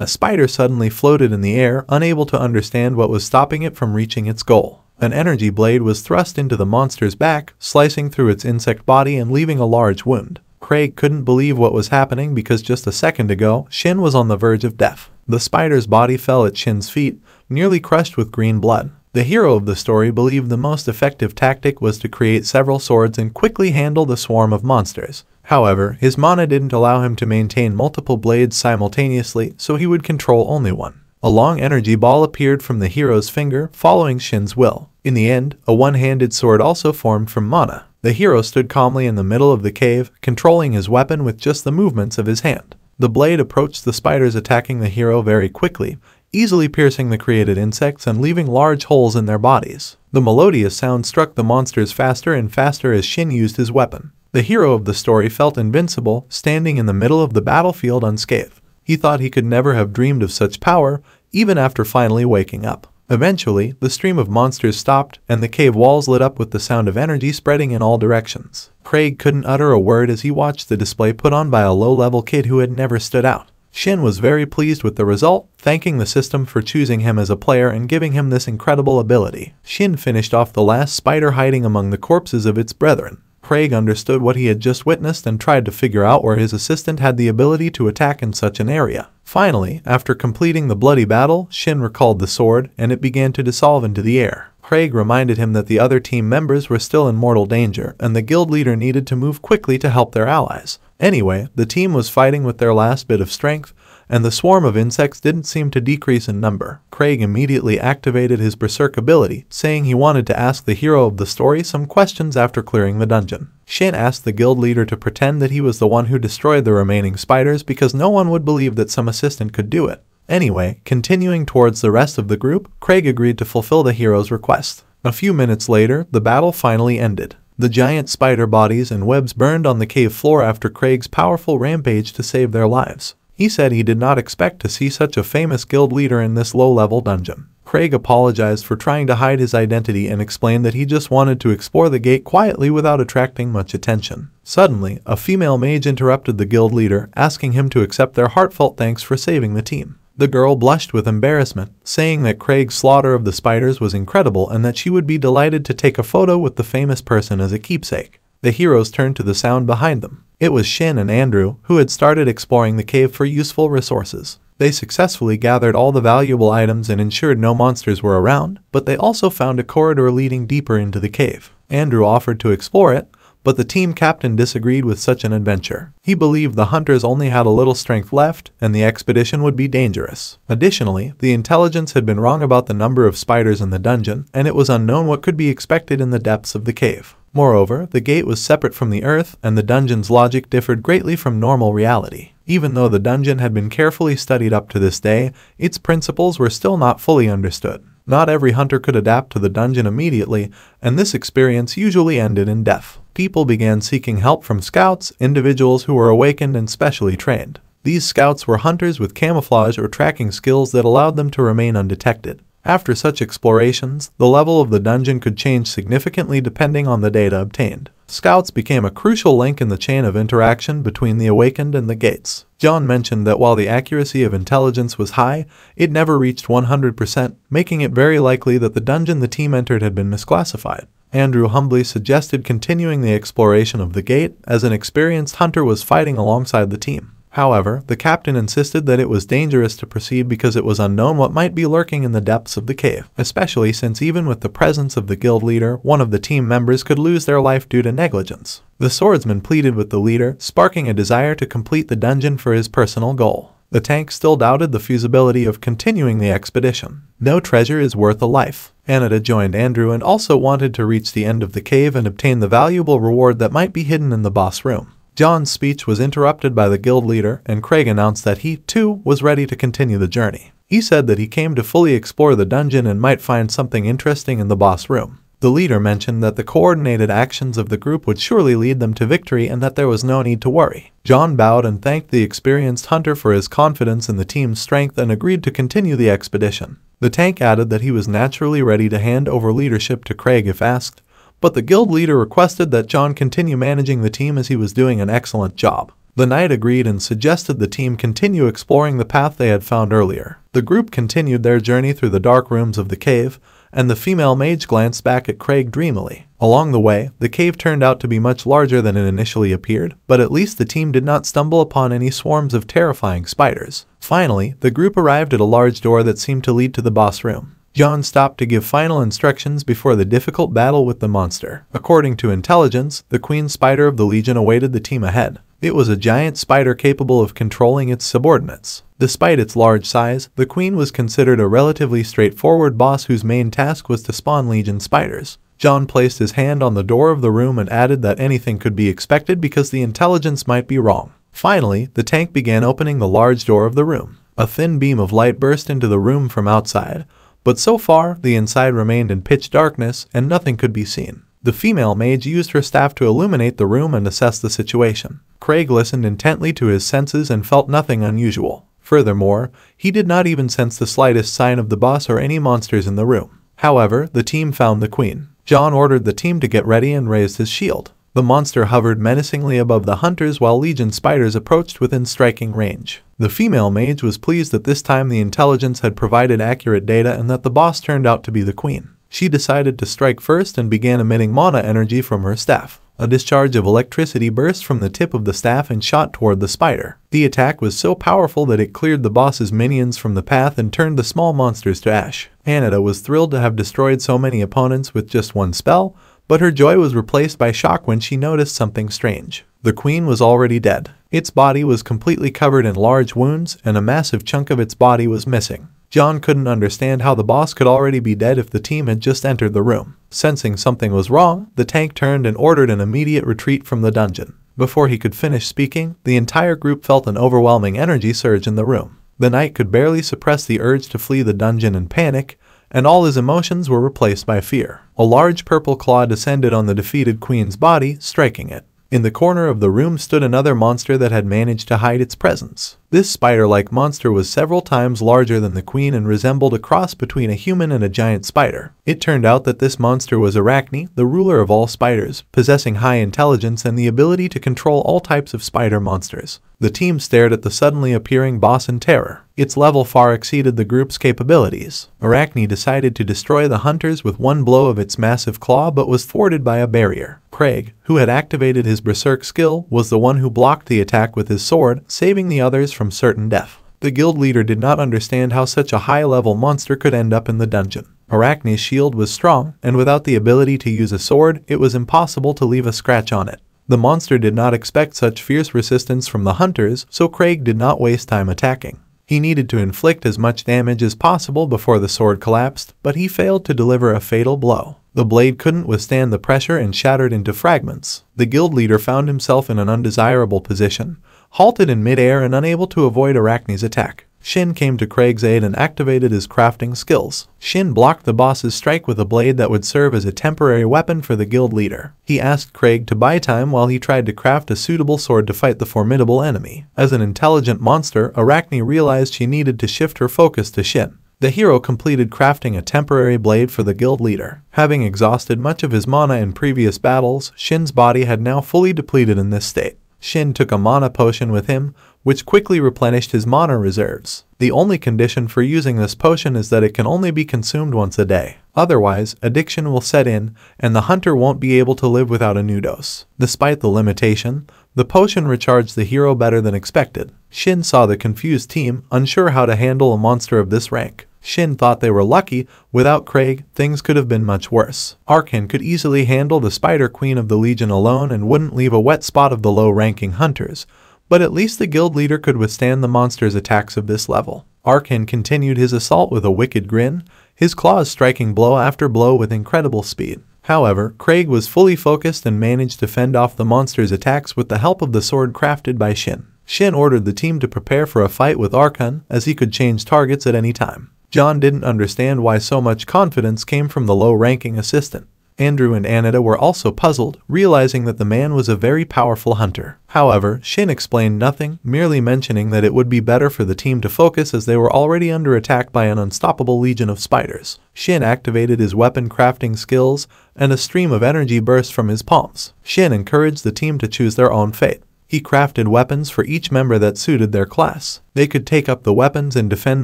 A spider suddenly floated in the air, unable to understand what was stopping it from reaching its goal. An energy blade was thrust into the monster's back, slicing through its insect body and leaving a large wound. Craig couldn't believe what was happening because just a second ago, Shin was on the verge of death. The spider's body fell at Shin's feet, nearly crushed with green blood. The hero of the story believed the most effective tactic was to create several swords and quickly handle the swarm of monsters. However, his mana didn't allow him to maintain multiple blades simultaneously, so he would control only one. A long energy ball appeared from the hero's finger, following Shin's will. In the end, a one-handed sword also formed from mana. The hero stood calmly in the middle of the cave, controlling his weapon with just the movements of his hand. The blade approached the spiders, attacking the hero very quickly, easily piercing the created insects and leaving large holes in their bodies. The melodious sound struck the monsters faster and faster as Shin used his weapon. The hero of the story felt invincible, standing in the middle of the battlefield unscathed. He thought he could never have dreamed of such power, even after finally waking up. Eventually, the stream of monsters stopped, and the cave walls lit up with the sound of energy spreading in all directions. Craig couldn't utter a word as he watched the display put on by a low-level kid who had never stood out. Shin was very pleased with the result, thanking the system for choosing him as a player and giving him this incredible ability. Shin finished off the last spider hiding among the corpses of its brethren. Craig understood what he had just witnessed and tried to figure out where his assistant had the ability to attack in such an area. Finally, after completing the bloody battle, Shin recalled the sword, and it began to dissolve into the air. Craig reminded him that the other team members were still in mortal danger, and the guild leader needed to move quickly to help their allies. Anyway, the team was fighting with their last bit of strength, and the swarm of insects didn't seem to decrease in number. Craig immediately activated his berserk ability, saying he wanted to ask the hero of the story some questions after clearing the dungeon. Shin asked the guild leader to pretend that he was the one who destroyed the remaining spiders because no one would believe that some assistant could do it. Anyway, continuing towards the rest of the group, Craig agreed to fulfill the hero's request. A few minutes later, the battle finally ended. The giant spider bodies and webs burned on the cave floor after Craig's powerful rampage to save their lives. He said he did not expect to see such a famous guild leader in this low-level dungeon. Craig apologized for trying to hide his identity and explained that he just wanted to explore the gate quietly without attracting much attention. Suddenly, a female mage interrupted the guild leader, asking him to accept their heartfelt thanks for saving the team. The girl blushed with embarrassment, saying that Craig's slaughter of the spiders was incredible and that she would be delighted to take a photo with the famous person as a keepsake. The heroes turned to the sound behind them. It was Shin and Andrew, who had started exploring the cave for useful resources. They successfully gathered all the valuable items and ensured no monsters were around, but they also found a corridor leading deeper into the cave. Andrew offered to explore it, but the team captain disagreed with such an adventure. He believed the hunters only had a little strength left, and the expedition would be dangerous. Additionally, the intelligence had been wrong about the number of spiders in the dungeon, and it was unknown what could be expected in the depths of the cave. Moreover, the gate was separate from the earth, and the dungeon's logic differed greatly from normal reality. Even though the dungeon had been carefully studied up to this day, its principles were still not fully understood. Not every hunter could adapt to the dungeon immediately, and this experience usually ended in death. People began seeking help from scouts, individuals who were awakened and specially trained. These scouts were hunters with camouflage or tracking skills that allowed them to remain undetected. After such explorations, the level of the dungeon could change significantly depending on the data obtained. Scouts became a crucial link in the chain of interaction between the awakened and the gates. John mentioned that while the accuracy of intelligence was high, it never reached 100%, making it very likely that the dungeon the team entered had been misclassified. Andrew humbly suggested continuing the exploration of the gate, as an experienced hunter was fighting alongside the team. However, the captain insisted that it was dangerous to proceed because it was unknown what might be lurking in the depths of the cave, especially since even with the presence of the guild leader, one of the team members could lose their life due to negligence. The swordsman pleaded with the leader, sparking a desire to complete the dungeon for his personal goal. The tank still doubted the feasibility of continuing the expedition. No treasure is worth a life. Anita joined Andrew and also wanted to reach the end of the cave and obtain the valuable reward that might be hidden in the boss room. John's speech was interrupted by the guild leader, and Craig announced that he, too, was ready to continue the journey. He said that he came to fully explore the dungeon and might find something interesting in the boss room. The leader mentioned that the coordinated actions of the group would surely lead them to victory and that there was no need to worry. John bowed and thanked the experienced hunter for his confidence in the team's strength and agreed to continue the expedition. The tank added that he was naturally ready to hand over leadership to Craig if asked, but the guild leader requested that John continue managing the team as he was doing an excellent job. The knight agreed and suggested the team continue exploring the path they had found earlier. The group continued their journey through the dark rooms of the cave, and the female mage glanced back at Craig dreamily. Along the way, the cave turned out to be much larger than it initially appeared, but at least the team did not stumble upon any swarms of terrifying spiders. Finally, the group arrived at a large door that seemed to lead to the boss room. John stopped to give final instructions before the difficult battle with the monster. According to intelligence, the queen spider of the Legion awaited the team ahead. It was a giant spider capable of controlling its subordinates. Despite its large size, the queen was considered a relatively straightforward boss whose main task was to spawn Legion spiders. John placed his hand on the door of the room and added that anything could be expected because the intelligence might be wrong. Finally, the tank began opening the large door of the room. A thin beam of light burst into the room from outside, but so far, the inside remained in pitch darkness and nothing could be seen. The female mage used her staff to illuminate the room and assess the situation. Craig listened intently to his senses and felt nothing unusual. Furthermore, he did not even sense the slightest sign of the boss or any monsters in the room. However, the team found the queen. John ordered the team to get ready and raised his shield. The monster hovered menacingly above the hunters while Legion spiders approached within striking range. The female mage was pleased that this time the intelligence had provided accurate data and that the boss turned out to be the queen. She decided to strike first and began emitting mana energy from her staff. A discharge of electricity burst from the tip of the staff and shot toward the spider. The attack was so powerful that it cleared the boss's minions from the path and turned the small monsters to ash. Anita was thrilled to have destroyed so many opponents with just one spell, but her joy was replaced by shock when she noticed something strange. The queen was already dead. Its body was completely covered in large wounds, and a massive chunk of its body was missing. John couldn't understand how the boss could already be dead if the team had just entered the room. Sensing something was wrong, the tank turned and ordered an immediate retreat from the dungeon. Before he could finish speaking, the entire group felt an overwhelming energy surge in the room. The knight could barely suppress the urge to flee the dungeon in panic, and all his emotions were replaced by fear. A large purple claw descended on the defeated queen's body, striking it. In the corner of the room stood another monster that had managed to hide its presence. This spider-like monster was several times larger than the queen and resembled a cross between a human and a giant spider. It turned out that this monster was Arachne, the ruler of all spiders, possessing high intelligence and the ability to control all types of spider monsters. The team stared at the suddenly appearing boss in terror. Its level far exceeded the group's capabilities. Arachne decided to destroy the hunters with one blow of its massive claw but was thwarted by a barrier. Craig, who had activated his berserk skill, was the one who blocked the attack with his sword, saving the others from certain death. The guild leader did not understand how such a high-level monster could end up in the dungeon. Arachne's shield was strong, and without the ability to use a sword, it was impossible to leave a scratch on it. The monster did not expect such fierce resistance from the hunters, so Craig did not waste time attacking. He needed to inflict as much damage as possible before the sword collapsed, but he failed to deliver a fatal blow. The blade couldn't withstand the pressure and shattered into fragments. The guild leader found himself in an undesirable position, halted in midair and unable to avoid Arachne's attack. Shin came to Craig's aid and activated his crafting skills. Shin blocked the boss's strike with a blade that would serve as a temporary weapon for the guild leader. He asked Craig to buy time while he tried to craft a suitable sword to fight the formidable enemy. As an intelligent monster, Arachne realized she needed to shift her focus to Shin. The hero completed crafting a temporary blade for the guild leader. Having exhausted much of his mana in previous battles, Shin's body had now fully depleted in this state. Shin took a mana potion with him, which quickly replenished his mana reserves. The only condition for using this potion is that it can only be consumed once a day. Otherwise, addiction will set in, and the hunter won't be able to live without a new dose. Despite the limitation, the potion recharged the hero better than expected. Shin saw the confused team, unsure how to handle a monster of this rank. Shin thought they were lucky. Without Craig, things could have been much worse. Arkan could easily handle the Spider Queen of the Legion alone and wouldn't leave a wet spot of the low-ranking hunters, but at least the guild leader could withstand the monster's attacks of this level. Arkan continued his assault with a wicked grin, his claws striking blow after blow with incredible speed. However, Craig was fully focused and managed to fend off the monster's attacks with the help of the sword crafted by Shin. Shin ordered the team to prepare for a fight with Arkan, as he could change targets at any time. John didn't understand why so much confidence came from the low-ranking assistant. Andrew and Anita were also puzzled, realizing that the man was a very powerful hunter. However, Shin explained nothing, merely mentioning that it would be better for the team to focus as they were already under attack by an unstoppable legion of spiders. Shin activated his weapon crafting skills, and a stream of energy burst from his palms. Shin encouraged the team to choose their own fate. He crafted weapons for each member that suited their class. They could take up the weapons and defend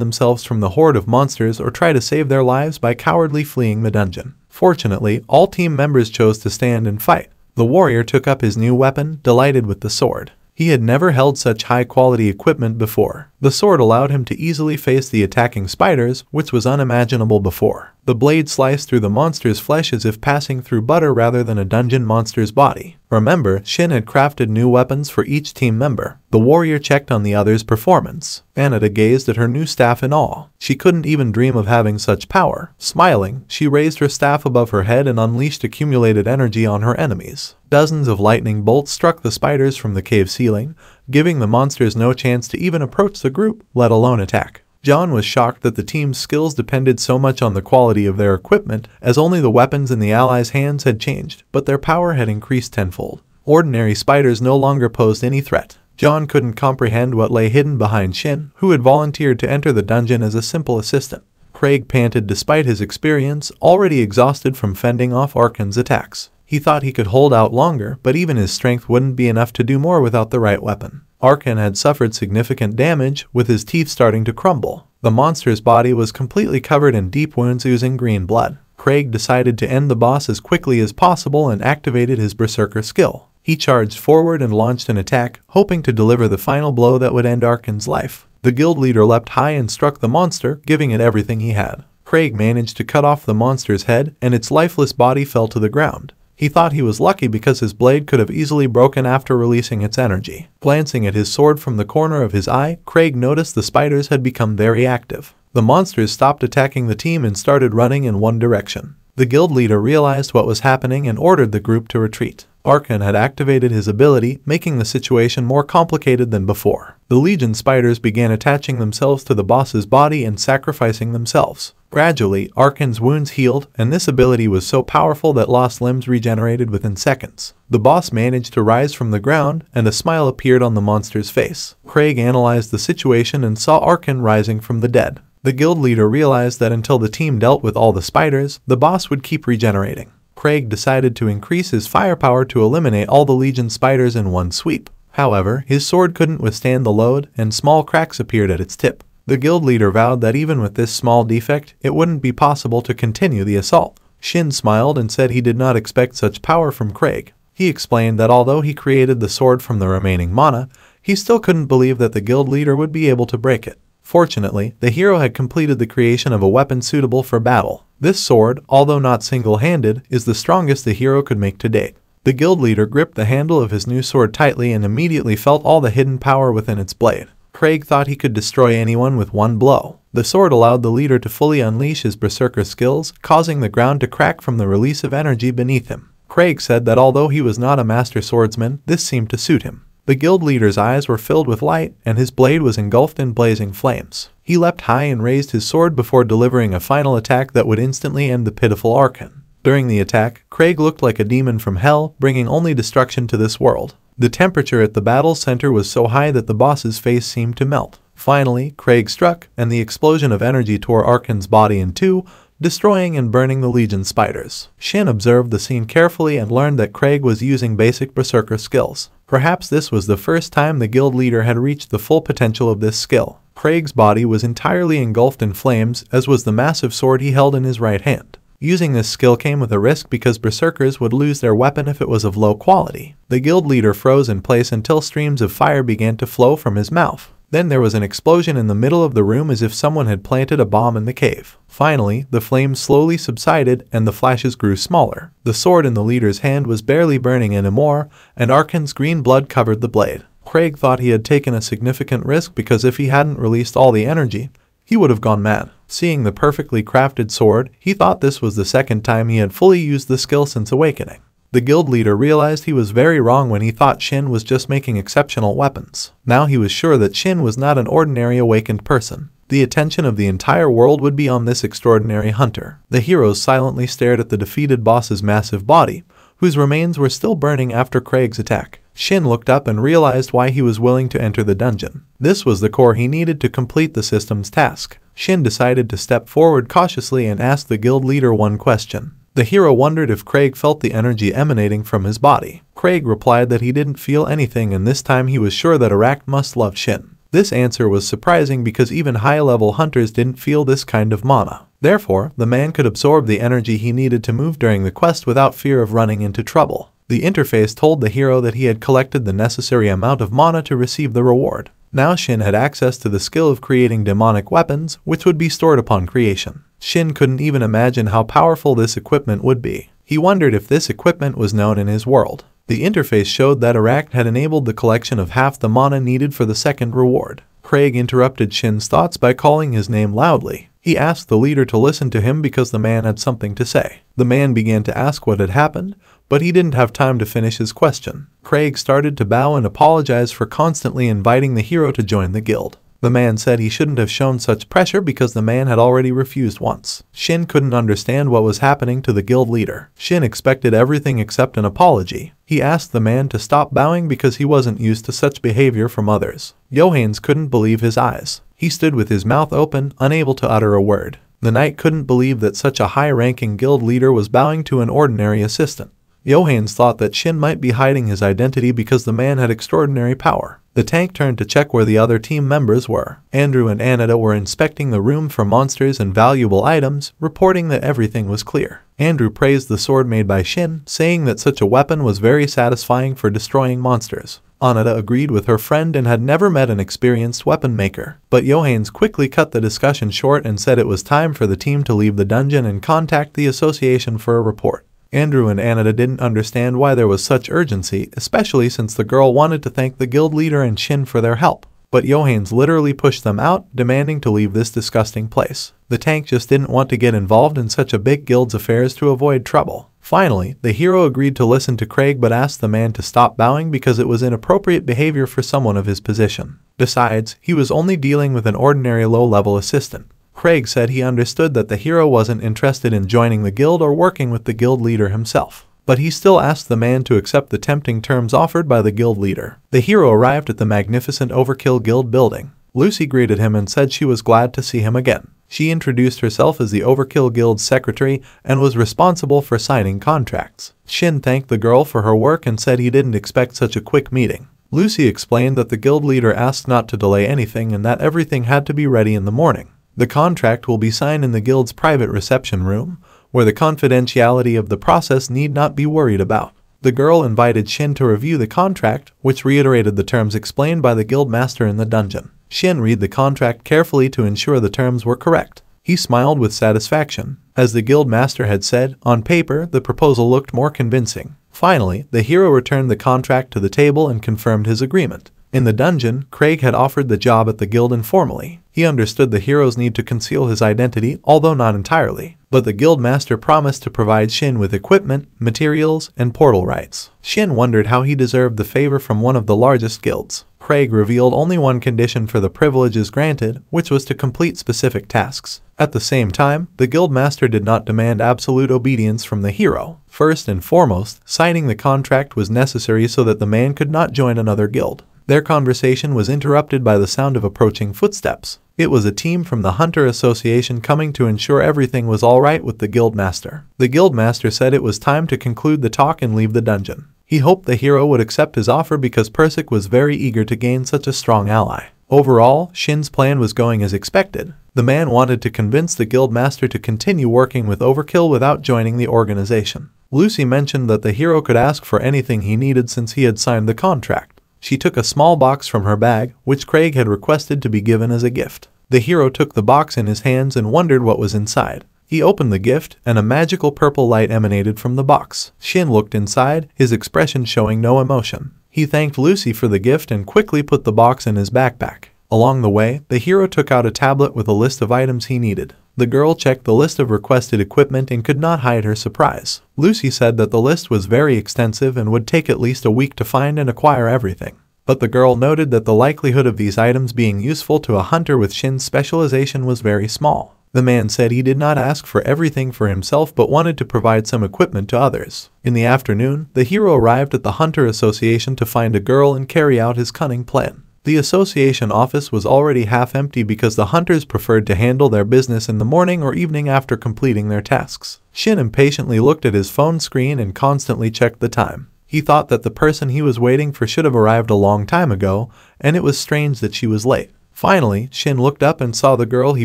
themselves from the horde of monsters or try to save their lives by cowardly fleeing the dungeon. Fortunately, all team members chose to stand and fight. The warrior took up his new weapon, delighted with the sword. He had never held such high-quality equipment before. The sword allowed him to easily face the attacking spiders, which was unimaginable before. The blade sliced through the monster's flesh as if passing through butter rather than a dungeon monster's body. Remember, Shin had crafted new weapons for each team member. The warrior checked on the other's performance. Anita gazed at her new staff in awe. She couldn't even dream of having such power. Smiling, she raised her staff above her head and unleashed accumulated energy on her enemies. Dozens of lightning bolts struck the spiders from the cave ceiling, giving the monsters no chance to even approach the group, let alone attack. John was shocked that the team's skills depended so much on the quality of their equipment, as only the weapons in the allies' hands had changed, but their power had increased tenfold. Ordinary spiders no longer posed any threat. John couldn't comprehend what lay hidden behind Shin, who had volunteered to enter the dungeon as a simple assistant. Craig panted despite his experience, already exhausted from fending off Arkan's attacks. He thought he could hold out longer, but even his strength wouldn't be enough to do more without the right weapon. Arkan had suffered significant damage, with his teeth starting to crumble. The monster's body was completely covered in deep wounds oozing green blood. Craig decided to end the boss as quickly as possible and activated his berserker skill. He charged forward and launched an attack, hoping to deliver the final blow that would end Arkan's life. The guild leader leapt high and struck the monster, giving it everything he had. Craig managed to cut off the monster's head, and its lifeless body fell to the ground. He thought he was lucky because his blade could have easily broken after releasing its energy. Glancing at his sword from the corner of his eye, Craig noticed the spiders had become very active. The monsters stopped attacking the team and started running in one direction. The guild leader realized what was happening and ordered the group to retreat. Arkan had activated his ability, making the situation more complicated than before. The Legion spiders began attaching themselves to the boss's body and sacrificing themselves. Gradually, Arkan's wounds healed, and this ability was so powerful that lost limbs regenerated within seconds. The boss managed to rise from the ground, and a smile appeared on the monster's face. Craig analyzed the situation and saw Arkan rising from the dead. The guild leader realized that until the team dealt with all the spiders, the boss would keep regenerating. Craig decided to increase his firepower to eliminate all the Legion spiders in one sweep. However, his sword couldn't withstand the load, and small cracks appeared at its tip. The guild leader vowed that even with this small defect, it wouldn't be possible to continue the assault. Shin smiled and said he did not expect such power from Craig. He explained that although he created the sword from the remaining mana, he still couldn't believe that the guild leader would be able to break it. Fortunately, the hero had completed the creation of a weapon suitable for battle. This sword, although not single-handed, is the strongest the hero could make to date. The guild leader gripped the handle of his new sword tightly and immediately felt all the hidden power within its blade. Craig thought he could destroy anyone with one blow. The sword allowed the leader to fully unleash his berserker skills, causing the ground to crack from the release of energy beneath him. Craig said that although he was not a master swordsman, this seemed to suit him. The guild leader's eyes were filled with light, and his blade was engulfed in blazing flames. He leapt high and raised his sword before delivering a final attack that would instantly end the pitiful Arkan. During the attack, Craig looked like a demon from hell, bringing only destruction to this world. The temperature at the battle center was so high that the boss's face seemed to melt. Finally, Craig struck, and the explosion of energy tore Arkan's body in two, destroying and burning the Legion spiders. Shin observed the scene carefully and learned that Craig was using basic berserker skills. Perhaps this was the first time the guild leader had reached the full potential of this skill. Craig's body was entirely engulfed in flames, as was the massive sword he held in his right hand. Using this skill came with a risk because berserkers would lose their weapon if it was of low quality. The guild leader froze in place until streams of fire began to flow from his mouth. Then there was an explosion in the middle of the room as if someone had planted a bomb in the cave. Finally, the flames slowly subsided and the flashes grew smaller. The sword in the leader's hand was barely burning anymore, and Arkan's green blood covered the blade. Craig thought he had taken a significant risk because if he hadn't released all the energy, he would have gone mad. Seeing the perfectly crafted sword, he thought this was the second time he had fully used the skill since awakening. The guild leader realized he was very wrong when he thought Shin was just making exceptional weapons. Now he was sure that Shin was not an ordinary awakened person. The attention of the entire world would be on this extraordinary hunter. The heroes silently stared at the defeated boss's massive body, whose remains were still burning after Craig's attack. Shin looked up and realized why he was willing to enter the dungeon. This was the core he needed to complete the system's task. Shin decided to step forward cautiously and ask the guild leader one question. The hero wondered if Craig felt the energy emanating from his body. Craig replied that he didn't feel anything, and this time he was sure that Arak must love Shin. This answer was surprising because even high-level hunters didn't feel this kind of mana. Therefore, the man could absorb the energy he needed to move during the quest without fear of running into trouble. The interface told the hero that he had collected the necessary amount of mana to receive the reward. Now Shin had access to the skill of creating demonic weapons, which would be stored upon creation. Shin couldn't even imagine how powerful this equipment would be. He wondered if this equipment was known in his world. The interface showed that Arak had enabled the collection of half the mana needed for the second reward. Craig interrupted Shin's thoughts by calling his name loudly. He asked the leader to listen to him because the man had something to say. The man began to ask what had happened, but he didn't have time to finish his question. Craig started to bow and apologize for constantly inviting the hero to join the guild. The man said he shouldn't have shown such pressure because the man had already refused once. Shin couldn't understand what was happening to the guild leader. Shin expected everything except an apology. He asked the man to stop bowing because he wasn't used to such behavior from others. Johannes couldn't believe his eyes. He stood with his mouth open, unable to utter a word. The knight couldn't believe that such a high-ranking guild leader was bowing to an ordinary assistant. Johannes thought that Shin might be hiding his identity because the man had extraordinary power. The tank turned to check where the other team members were. Andrew and Anita were inspecting the room for monsters and valuable items, reporting that everything was clear. Andrew praised the sword made by Shin, saying that such a weapon was very satisfying for destroying monsters. Anita agreed with her friend and had never met an experienced weapon maker. But Johannes quickly cut the discussion short and said it was time for the team to leave the dungeon and contact the association for a report. Andrew and Anita didn't understand why there was such urgency, especially since the girl wanted to thank the guild leader and Shin for their help. But Johannes literally pushed them out, demanding to leave this disgusting place. The tank just didn't want to get involved in such a big guild's affairs to avoid trouble. Finally, the hero agreed to listen to Craig but asked the man to stop bowing because it was inappropriate behavior for someone of his position. Besides, he was only dealing with an ordinary low-level assistant. Craig said he understood that the hero wasn't interested in joining the guild or working with the guild leader himself. But he still asked the man to accept the tempting terms offered by the guild leader. The hero arrived at the magnificent Overkill Guild building. Lucy greeted him and said she was glad to see him again. She introduced herself as the Overkill Guild's secretary and was responsible for signing contracts. Shin thanked the girl for her work and said he didn't expect such a quick meeting. Lucy explained that the guild leader asked not to delay anything and that everything had to be ready in the morning. The contract will be signed in the guild's private reception room, where the confidentiality of the process need not be worried about. The girl invited Shin to review the contract, which reiterated the terms explained by the guild master in the dungeon. Shin read the contract carefully to ensure the terms were correct. He smiled with satisfaction. As the guild master had said, on paper, the proposal looked more convincing. Finally, the hero returned the contract to the table and confirmed his agreement. In the dungeon, Craig had offered the job at the guild informally. He understood the hero's need to conceal his identity, although not entirely. But the guild master promised to provide Shin with equipment, materials, and portal rights. Shin wondered how he deserved the favor from one of the largest guilds. Craig revealed only one condition for the privileges granted, which was to complete specific tasks. At the same time, the guild master did not demand absolute obedience from the hero. First and foremost, signing the contract was necessary so that the man could not join another guild. Their conversation was interrupted by the sound of approaching footsteps. It was a team from the Hunter Association coming to ensure everything was alright with the guild master. The guild master said it was time to conclude the talk and leave the dungeon. He hoped the hero would accept his offer because Persik was very eager to gain such a strong ally. Overall, Shin's plan was going as expected. The man wanted to convince the guild master to continue working with Overkill without joining the organization. Lucy mentioned that the hero could ask for anything he needed since he had signed the contract. She took a small box from her bag, which Craig had requested to be given as a gift. The hero took the box in his hands and wondered what was inside. He opened the gift, and a magical purple light emanated from the box. Shin looked inside, his expression showing no emotion. He thanked Lucy for the gift and quickly put the box in his backpack. Along the way, the hero took out a tablet with a list of items he needed. The girl checked the list of requested equipment and could not hide her surprise. Lucy said that the list was very extensive and would take at least a week to find and acquire everything. But the girl noted that the likelihood of these items being useful to a hunter with Shin's specialization was very small. The man said he did not ask for everything for himself but wanted to provide some equipment to others. In the afternoon, the hero arrived at the Hunter Association to find a girl and carry out his cunning plan. The association office was already half empty because the hunters preferred to handle their business in the morning or evening after completing their tasks. Shin impatiently looked at his phone screen and constantly checked the time. He thought that the person he was waiting for should have arrived a long time ago, and it was strange that she was late. Finally, Shin looked up and saw the girl he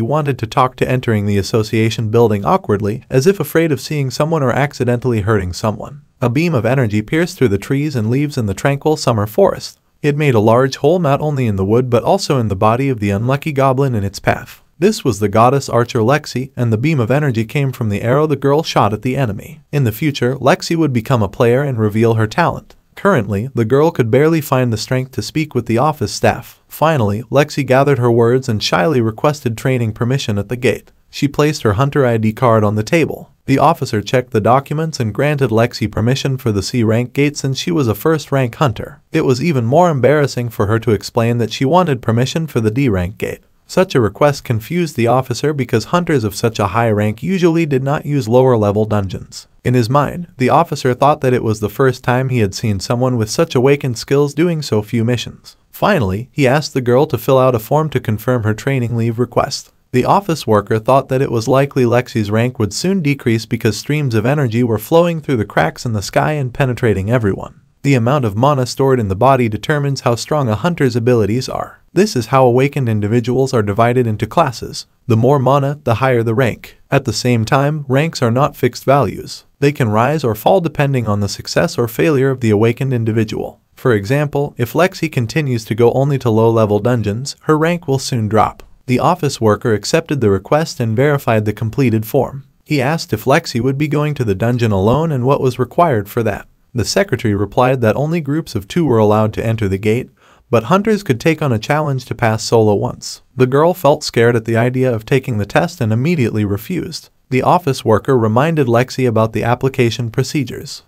wanted to talk to entering the association building awkwardly, as if afraid of seeing someone or accidentally hurting someone. A beam of energy pierced through the trees and leaves in the tranquil summer forest. It made a large hole not only in the wood but also in the body of the unlucky goblin in its path. This was the goddess archer Lexi, and the beam of energy came from the arrow the girl shot at the enemy. In the future, Lexi would become a player and reveal her talent. Currently, the girl could barely find the strength to speak with the office staff. Finally, Lexi gathered her words and shyly requested training permission at the gate. She placed her hunter ID card on the table. The officer checked the documents and granted Lexi permission for the C-rank gate since she was a first-rank hunter. It was even more embarrassing for her to explain that she wanted permission for the D-rank gate. Such a request confused the officer because hunters of such a high rank usually did not use lower-level dungeons. In his mind, the officer thought that it was the first time he had seen someone with such awakened skills doing so few missions. Finally, he asked the girl to fill out a form to confirm her training leave request. The office worker thought that it was likely Lexi's rank would soon decrease because streams of energy were flowing through the cracks in the sky and penetrating everyone. The amount of mana stored in the body determines how strong a hunter's abilities are. This is how awakened individuals are divided into classes. The more mana, the higher the rank. At the same time, ranks are not fixed values. They can rise or fall depending on the success or failure of the awakened individual. For example, if Lexi continues to go only to low-level dungeons, her rank will soon drop. The office worker accepted the request and verified the completed form. He asked if Lexi would be going to the dungeon alone and what was required for that. The secretary replied that only groups of 2 were allowed to enter the gate, but hunters could take on a challenge to pass solo once. The girl felt scared at the idea of taking the test and immediately refused. The office worker reminded Lexi about the application procedures.